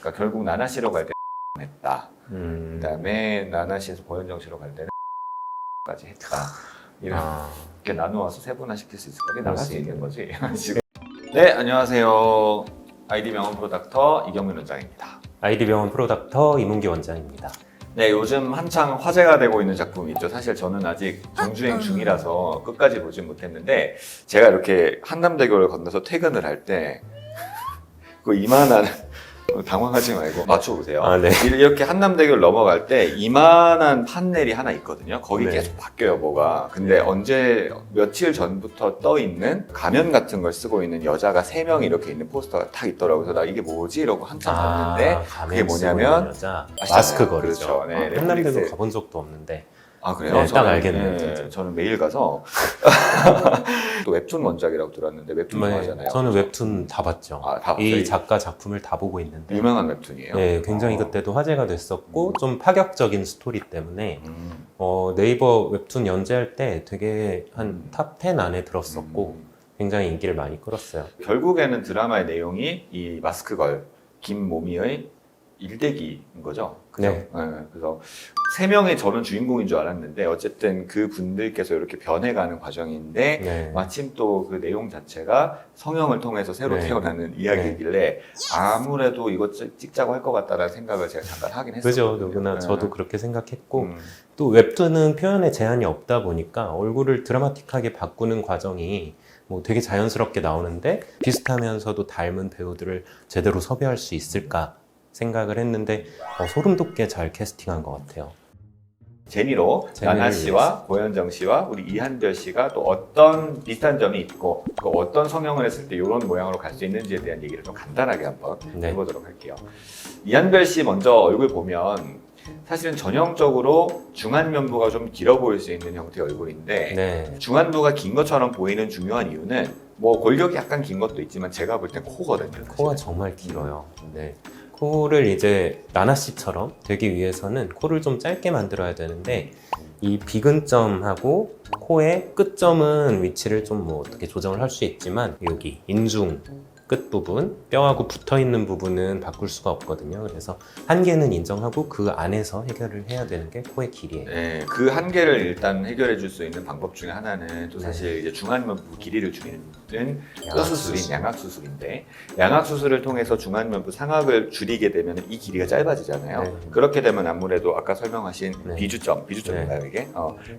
그러니까 결국 나나씨로 갈 때 했다. 그다음에 나나씨에서 고현정 씨로 갈 때는 까지 했다. 이렇게 나누어서 세분화시킬 수 있을 거지. 나갈 수 있는 거지. 네, 안녕하세요. 아이디 병원 프로닥터 이경민 원장입니다. 아이디 병원 프로닥터 이문기 원장입니다. 네, 요즘 한창 화제가 되고 있는 작품이 있죠. 사실 저는 아직 정주행 중이라서 끝까지 보진 못했는데 제가 이렇게 한남대교를 건너서 퇴근을 할 때 그 이만한 당황하지 말고 맞춰보세요. 네. 이렇게 한남대교를 넘어갈 때 이만한 판넬이 하나 있거든요. 거기 네. 계속 바뀌어요, 뭐가. 근데 언제 며칠 전부터 떠 있는 가면 같은 걸 쓰고 있는 여자가 3명이 이렇게 있는 포스터가 딱 있더라고요. 그래서 나 이게 뭐지? 이러고 한참 봤는데 그게 뭐냐면 마스크 거리죠. 그렇죠. 네, 한남대도 가본 적도 없는데. 아, 그래요? 네, 딱 알겠네요. 네, 저는 매일 가서 또 웹툰 원작이라고 들었는데 웹툰 좋아하잖아요. 저는 웹툰 다 봤죠. 다 봤어요? 이 작가 작품을 다 보고 있는데 유명한 웹툰이에요? 네, 굉장히 그때도 화제가 됐었고 좀 파격적인 스토리 때문에 네이버 웹툰 연재할 때 되게 한 탑 10 안에 들었었고 굉장히 인기를 많이 끌었어요. 결국에는 드라마의 내용이 이 마스크걸 김모미의 일대기인 거죠. 그죠? 네. 그래서 3명의 저는 주인공인 줄 알았는데 어쨌든 그 분들께서 이렇게 변해가는 과정인데 네. 마침 또 그 내용 자체가 성형을 통해서 새로 네. 태어나는 이야기이길래 아무래도 이거 찍자고 할 것 같다라는 생각을 제가 잠깐 하긴 했었거든요. 그죠. 누구나 저도 그렇게 생각했고 또 웹툰은 표현에 제한이 없다 보니까 얼굴을 드라마틱하게 바꾸는 과정이 뭐 되게 자연스럽게 나오는데 비슷하면서도 닮은 배우들을 제대로 섭외할 수 있을까 생각을 했는데 소름 돋게 잘 캐스팅한 것 같아요. 제니로 나나 씨와 고현정 씨와 우리 이한별 씨가 또 어떤 비슷한 점이 있고 또 어떤 성형을 했을 때 이런 모양으로 갈 수 있는지에 대한 얘기를 좀 간단하게 한번 해보도록 할게요. 이한별 씨 먼저 얼굴 보면 사실은 전형적으로 중안면부가 좀 길어 보일 수 있는 형태의 얼굴인데 중안부가 긴 것처럼 보이는 중요한 이유는 뭐 골격이 약간 긴 것도 있지만 제가 볼 땐 코거든요. 사실은. 코가 정말 길어요. 네. 코를 이제 나나 씨처럼 되기 위해서는 코를 좀 짧게 만들어야 되는데 이 비근점하고 코의 끝점은 위치를 좀 뭐 어떻게 조정을 할 수 있지만 여기 인중 끝부분, 뼈하고 붙어있는 부분은 바꿀 수가 없거든요. 그래서 한계는 인정하고 그 안에서 해결을 해야 되는 게 코의 길이에요. 네, 그 한계를 일단 해결해 줄 수 있는 방법 중에 하나는 또 사실 이제 중안면부 길이를 줄이는 뼈수술인 양악수술인데 양악수술을 통해서 중안면부 상악을 줄이게 되면 이 길이가 짧아지잖아요. 그렇게 되면 아무래도 아까 설명하신 비주점인가요 이게?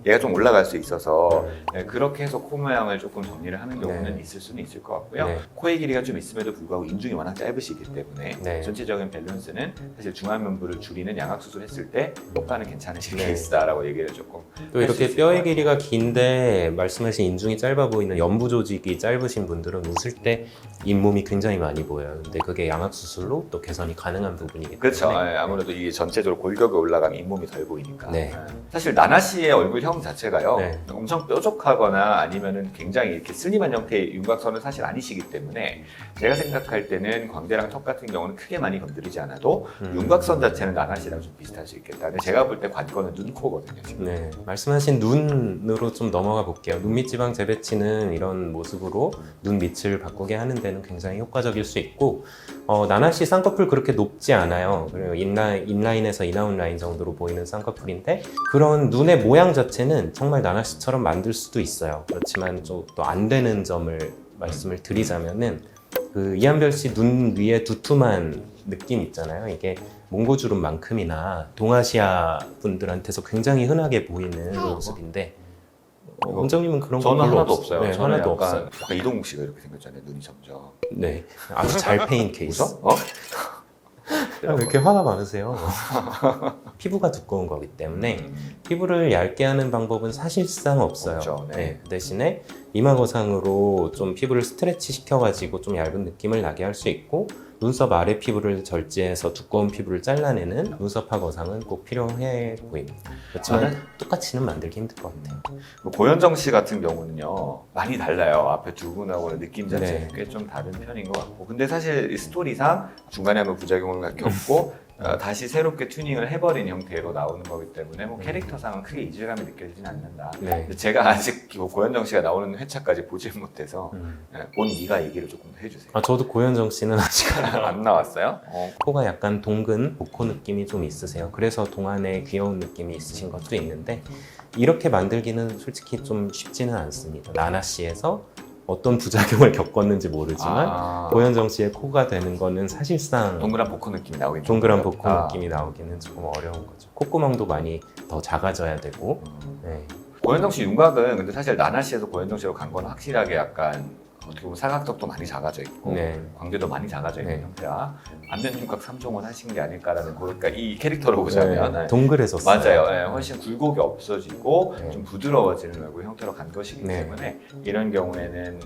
얘가 좀 올라갈 수 있어서 그렇게 해서 코 모양을 조금 정리를 하는 경우는 있을 수는 있을 것 같고요. 코의 길이가 좀 있음에도 불구하고 인중이 워낙 짧으시기 때문에 전체적인 밸런스는 사실 중안면부를 줄이는 양악수술 했을 때 효과는 괜찮으실 케이스다라고 얘기를 조금 또 이렇게 뼈의 길이가 긴데 말씀하신 인중이 짧아 보이는 연부 조직이 짧으신 분들은 웃을 때 잇몸이 굉장히 많이 보여요. 근데 그게 양악수술로 또 개선이 가능한 부분이기 때문에 그렇죠. 아무래도 이게 전체적으로 골격이 올라가면 잇몸이 덜 보이니까 사실 나나 씨의 얼굴형 자체가요 엄청 뾰족하거나 아니면은 굉장히 이렇게 슬림한 형태의 윤곽선은 사실 아니시기 때문에 제가 생각할 때는 광대랑 턱 같은 경우는 크게 많이 건드리지 않아도 윤곽선 자체는 나나 씨랑 좀 비슷할 수 있겠다. 근데 제가 볼 때 관건은 눈, 코거든요. 지금. 말씀하신 눈으로 좀 넘어가 볼게요. 눈 밑 지방 재배치는 이런 모습으로 눈 밑을 바꾸게 하는 데는 굉장히 효과적일 수 있고 나나 씨 쌍꺼풀 그렇게 높지 않아요. 그리고 인라인에서 인아웃 라인 정도로 보이는 쌍꺼풀인데 그런 눈의 모양 자체는 정말 나나 씨처럼 만들 수도 있어요. 그렇지만 좀 또 안 되는 점을 말씀을 드리자면은 그 이한별 씨 눈 위에 두툼한 느낌 있잖아요. 이게 몽고주름만큼이나 동아시아 분들한테서 굉장히 흔하게 보이는 모습인데 원장님은 그런 거 저는 별로 하나도 없어요. 네, 저는 하나도 약간, 없어요. 약간 이동욱 씨가 이렇게 생겼잖아요. 눈이 점점. 네, 아주 잘 페인 케이스. 웃어? 왜 이렇게 화가 많으세요? 피부가 두꺼운 거기 때문에 피부를 얇게 하는 방법은 사실상 없어요. 없죠, 네. 그 대신에 이마거상으로 좀 피부를 스트레치 시켜가지고 좀 얇은 느낌을 나게 할 수 있고 눈썹 아래 피부를 절제해서 두꺼운 피부를 잘라내는 눈썹화 거상은 꼭 필요해 보입니다. 그렇지만 똑같이는 만들기 힘들 것 같아요. 고현정 씨 같은 경우는요 많이 달라요. 앞에 두 분하고는 느낌 자체는 꽤 좀 다른 편인 것 같고 근데 사실 이 스토리상 중간에 한번 부작용을 겪고 다시 새롭게 튜닝을 해버린 형태로 나오는 거기 때문에 뭐 음. 캐릭터상은 크게 이질감이 느껴지진 않는다. 네. 근데 제가 아직 고현정 씨가 나오는 회차까지 보지 못해서 음. 본 네가 얘기를 조금 더 해주세요. 아, 저도 고현정 씨는 아직 안 나왔어요? 코가 약간 동근, 복코 느낌이 좀 있으세요. 그래서 동안에 귀여운 느낌이 있으신 것도 있는데 이렇게 만들기는 솔직히 좀 쉽지는 않습니다. 나나 씨에서 어떤 부작용을 겪었는지 모르지만 고현정 씨의 코가 되는 거는 사실상 동그란 복코 느낌이 나오긴 동그란 좀 복코 어렵다. 느낌이 나오기는 조금 어려운 거죠. 콧구멍도 많이 더 작아져야 되고. 네. 고현정 씨 윤곽은 근데 사실 나나 씨에서 고현정 씨로 간 거는 확실하게 약간 어떻게 보면 사각턱도 많이 작아져 있고 네. 광대도 많이 작아져 있는 네. 형태라 안면 윤곽 3종을 하신 게 아닐까라는 그러니까 이 캐릭터로 보자면 네, 동그래졌어요. 맞아요. 네, 훨씬 굴곡이 없어지고 네. 좀 부드러워지는 얼굴 형태로 간 것이기 네. 때문에 이런 경우에는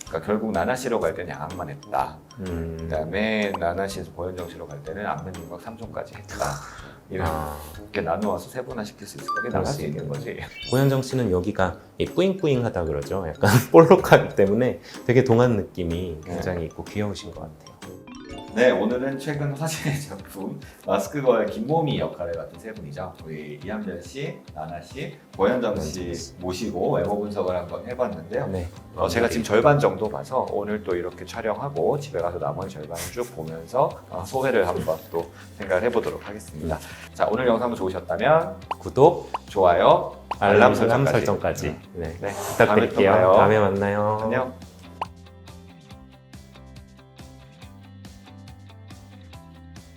그러니까 결국 나나 씨로 갈 때는 양악만 했다. 그다음에 나나 씨에서 고현정 씨로 갈 때는 안면 윤곽 3종까지 했다. 이렇게 나누어서 세분화시킬 수 있을 거게 나갈 수 있는 거지. 고현정 씨는 여기가 이 뿌잉뿌잉하다 그러죠. 약간 볼록하기 때문에 되게 동안 느낌이 굉장히 있고 귀여우신 것 같아요. 네, 오늘은 최근 화제의 작품 마스크걸의 김모미 역할을 맡은 세 분이죠. 우리 이한별 씨, 나나 씨, 고현정 씨 모시고 외모 분석을 한번 해봤는데요. 네. 제가 지금 절반 정도 봐서 오늘 또 이렇게 촬영하고 집에 가서 나머지 절반을 쭉 보면서 소회를 한번 또 생각을 해보도록 하겠습니다. 자, 오늘 영상도 좋으셨다면 구독, 좋아요, 알람 설정까지. 네. 네, 부탁드릴게요. 다음에 또 봐요. 다음에 만나요. 안녕.